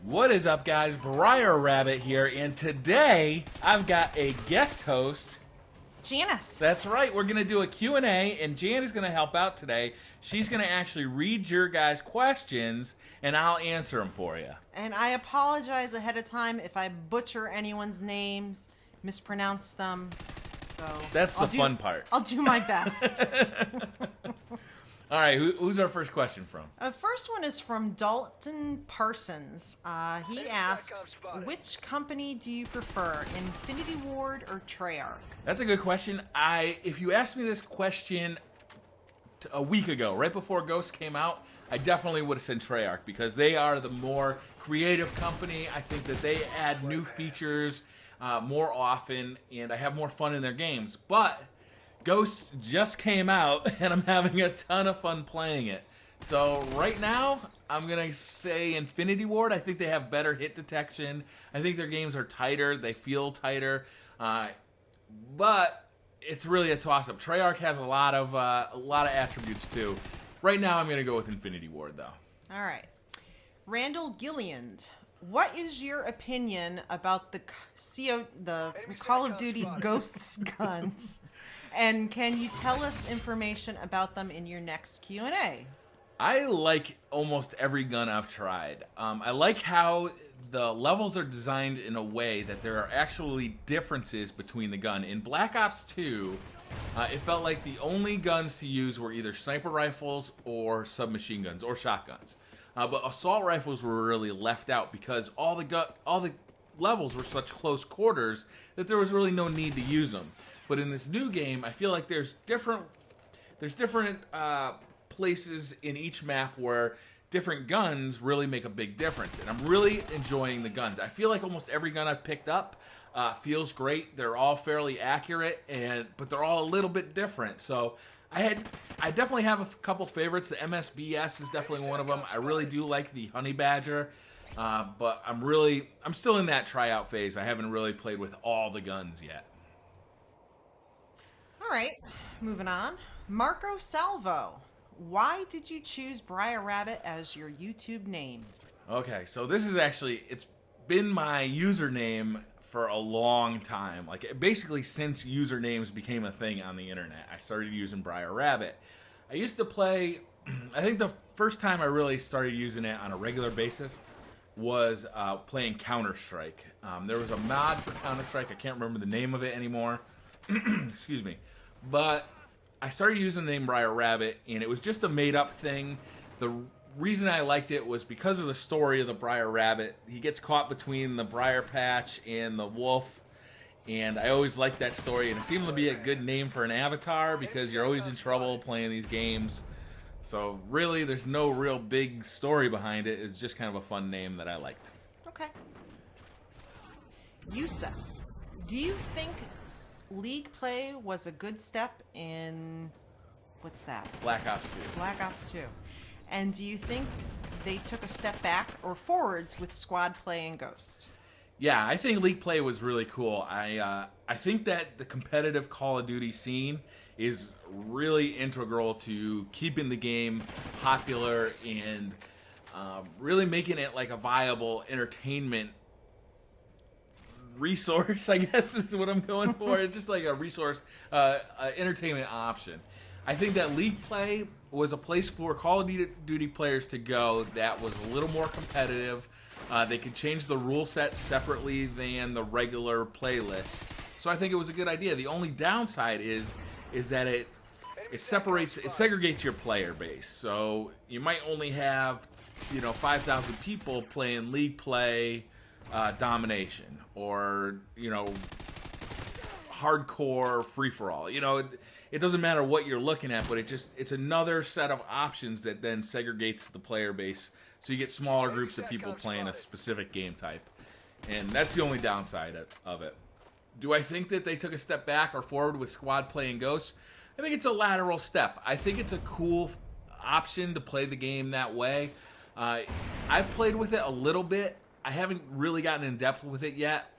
What is up, guys? Briar Rabbit here, and today I've got a guest host, Janice. That's right. We're going to do a Q&A, and Jan is going to help out today. She's going to actually read your guys' questions, and I'll answer them for you. And I apologize ahead of time if I butcher anyone's names, mispronounce them. So that's the fun part. I'll do my best. All right, who's our first question from? First one is from Dalton Parsons. He asks, which company do you prefer, Infinity Ward or Treyarch? That's a good question. If you asked me this question a week ago, right before Ghost came out, I definitely would have said Treyarch because they are the more creative company. I think that they add new features more often, and I have more fun in their games. But Ghost just came out, and I'm having a ton of fun playing it. So right now, I'm going to say Infinity Ward. I think they have better hit detection. I think their games are tighter. They feel tighter. But it's really a toss-up. Treyarch has a lot of attributes, too. Right now, I'm going to go with Infinity Ward, though. All right. Randall Gilliand. What is your opinion about the Call of Duty Ghosts guns? And can you tell us information about them in your next Q&A? I like almost every gun I've tried. I like how the levels are designed in a way that there are actually differences between the gun. In Black Ops 2, it felt like the only guns to use were either sniper rifles or submachine guns or shotguns. But assault rifles were really left out because all the levels were such close quarters that there was really no need to use them. But in this new game, I feel like there's different places in each map where different guns really make a big difference, and I'm really enjoying the guns. I feel like almost every gun I've picked up feels great. They're all fairly accurate, but they're all a little bit different. So I definitely have a couple favorites. The MSBS is definitely one of them. I really do like the Honey Badger, but I'm still in that tryout phase. I haven't really played with all the guns yet. All right, moving on. Marco Salvo, why did you choose Briar Rabbit as your YouTube name? Okay, so this is it's been my username for a long time. Like, basically since usernames became a thing on the internet, I started using Briar Rabbit. I used to play, I think the first time I really started using it on a regular basis was playing Counter-Strike. There was a mod for Counter-Strike. I can't remember the name of it anymore. Excuse me. But I started using the name Briar Rabbit, and it was just a made-up thing. The reason I liked it was because of the story of the Briar Rabbit. He gets caught between the briar patch and the wolf, and I always liked that story, and it seemed to be a good name for an avatar because you're always in trouble playing these games. So really, there's no real big story behind it. It's just kind of a fun name that I liked. Okay. Yusuf, do you think League play was a good step in, what's that? Black Ops 2. Black Ops 2. And do you think they took a step back or forwards with squad play and Ghost? Yeah, I think League play was really cool. I think that the competitive Call of Duty scene is really integral to keeping the game popular and really making it like a viable entertainment resource, I guess is what I'm going for. It's just like a resource, entertainment option. I think that League play was a place for Call of Duty players to go that was a little more competitive. They could change the rule set separately than the regular playlist. So I think it was a good idea. The only downside is that it segregates your player base. So you might only have 5,000 people playing League play domination or hardcore free-for-all. It doesn't matter what you're looking at, but it's another set of options that then segregates the player base, so you get smaller groups of people playing a specific game type, and that's the only downside of it. Do I think that they took a step back or forward with squad play and Ghosts? I think it's a lateral step. I think it's a cool option to play the game that way. I've played with it a little bit. I haven't really gotten in depth with it yet.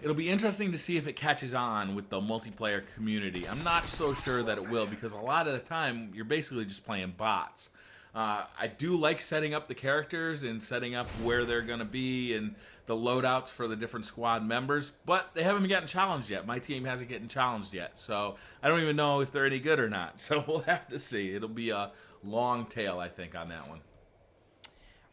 It'll be interesting to see if it catches on with the multiplayer community. I'm not so sure that it will, because a lot of the time you're basically just playing bots. I do like setting up the characters and setting up where they're going to be and the loadouts for the different squad members, but they haven't gotten challenged yet. My team hasn't gotten challenged yet, so I don't even know if they're any good or not. So we'll have to see. It'll be a long tail, I think, on that one.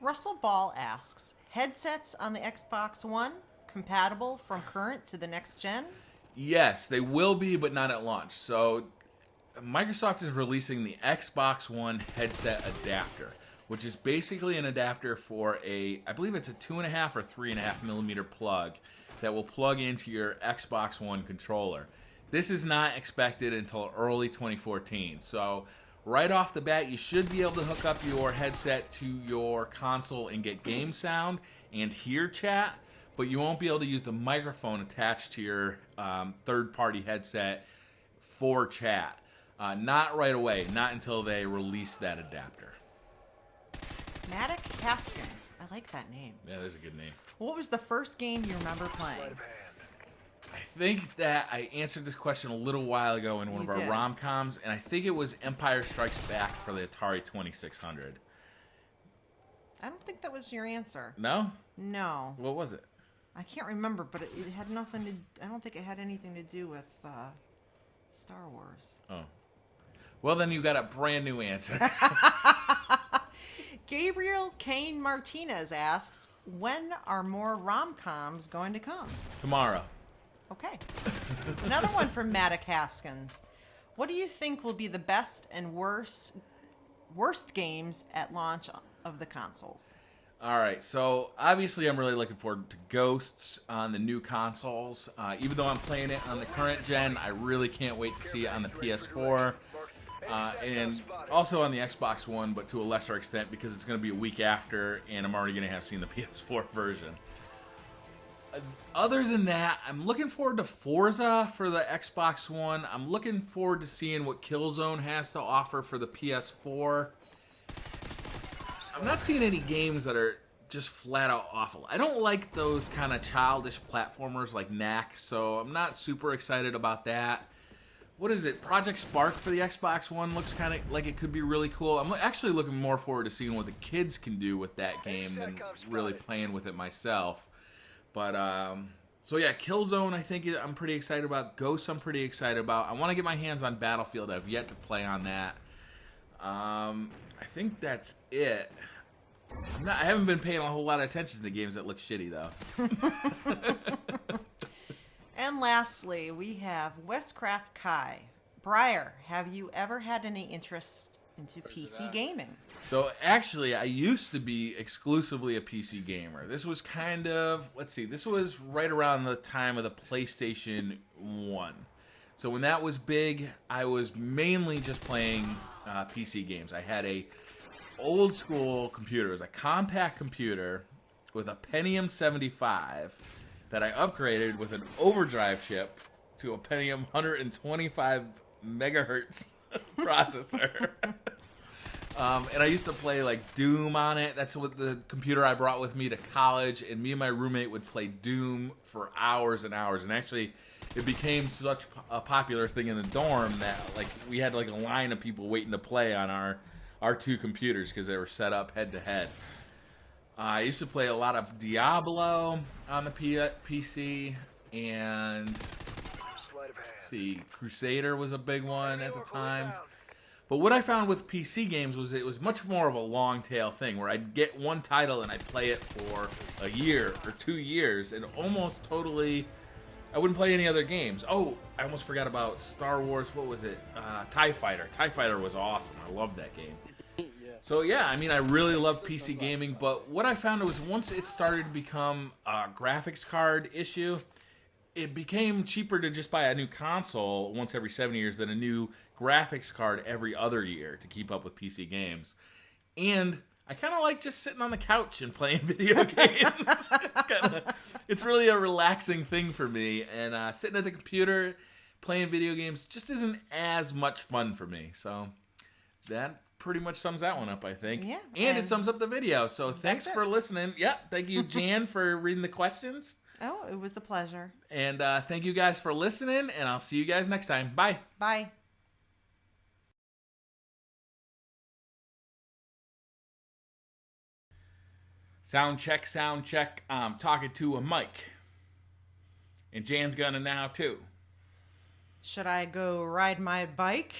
Russell Ball asks, headsets on the Xbox One compatible from current to the next gen? Yes, they will be, but not at launch. So Microsoft is releasing the Xbox One headset adapter, which is basically an adapter for I believe it's a 2.5 or 3.5 millimeter plug that will plug into your Xbox One controller. This is not expected until early 2014. So right off the bat, you should be able to hook up your headset to your console and get game sound and hear chat, but you won't be able to use the microphone attached to your third-party headset for chat. Not right away, not until they release that adapter. Matic Haskins. I like that name. Yeah, that's a good name. What was the first game you remember playing? I think that I answered this question a little while ago in one of our rom-coms, and I think it was Empire Strikes Back for the Atari 2600. I don't think that was your answer. No? No. What was it? I can't remember, but it had nothing to... I don't think it had anything to do with Star Wars. Oh. Well, then you got a brand new answer. Gabriel Kane Martinez asks, when are more rom-coms going to come? Tomorrow. Okay. Another one from Matic Haskins. What do you think will be the best and worst games at launch of the consoles? All right, so obviously I'm really looking forward to Ghosts on the new consoles. Even though I'm playing it on the current gen, I really can't wait to see it on the PS4. And also on the Xbox One, but to a lesser extent because it's going to be a week after, and I'm already going to have seen the PS4 version. Other than that, I'm looking forward to Forza for the Xbox One. I'm looking forward to seeing what Killzone has to offer for the PS4. I'm not seeing any games that are just flat out awful. I don't like those kind of childish platformers like Knack, so I'm not super excited about that. What is it? Project Spark for the Xbox One looks kind of like it could be really cool. I'm actually looking more forward to seeing what the kids can do with that game than really playing with it myself. But, so yeah, Killzone I think I'm pretty excited about. Ghosts I'm pretty excited about. I want to get my hands on Battlefield. I've yet to play on that. I think that's it. I haven't been paying a whole lot of attention to games that look shitty, though. And lastly, we have Westcraft Kai. Briar, have you ever had any interest into PC gaming? So actually, I used to be exclusively a PC gamer. This was kind of, let's see, this was right around the time of the PlayStation 1. So when that was big, I was mainly just playing PC games. I had a old school computer. It was a compact computer with a Pentium 75 that I upgraded with an overdrive chip to a Pentium 125 megahertz processor. And I used to play like Doom on it. That's what the computer I brought with me to college, and me and my roommate would play Doom for hours and hours. And actually, it became such a popular thing in the dorm that like we had like a line of people waiting to play on our two computers because they were set up head to head. I used to play a lot of Diablo on the PC, and see, Crusader was a big one at the time. But what I found with PC games was it was much more of a long tail thing where I'd get one title and I'd play it for a year or 2 years and almost totally, I wouldn't play any other games. Oh, I almost forgot about Star Wars, what was it? TIE Fighter. TIE Fighter was awesome. I loved that game. So yeah, I mean, I really love PC gaming, but what I found was once it started to become a graphics card issue, it became cheaper to just buy a new console once every 7 years than a new graphics card every other year to keep up with PC games. And I kind of like just sitting on the couch and playing video games. It's really a relaxing thing for me, and sitting at the computer playing video games just isn't as much fun for me. So that pretty much sums that one up, I think. Yeah. And it sums up the video. So thanks for listening. Yeah, thank you, Jan, for reading the questions. Oh, it was a pleasure. And thank you guys for listening, and I'll see you guys next time. Bye. Bye. Sound check, sound check. I'm talking to a mic. And Jan's gonna now too. Should I go ride my bike?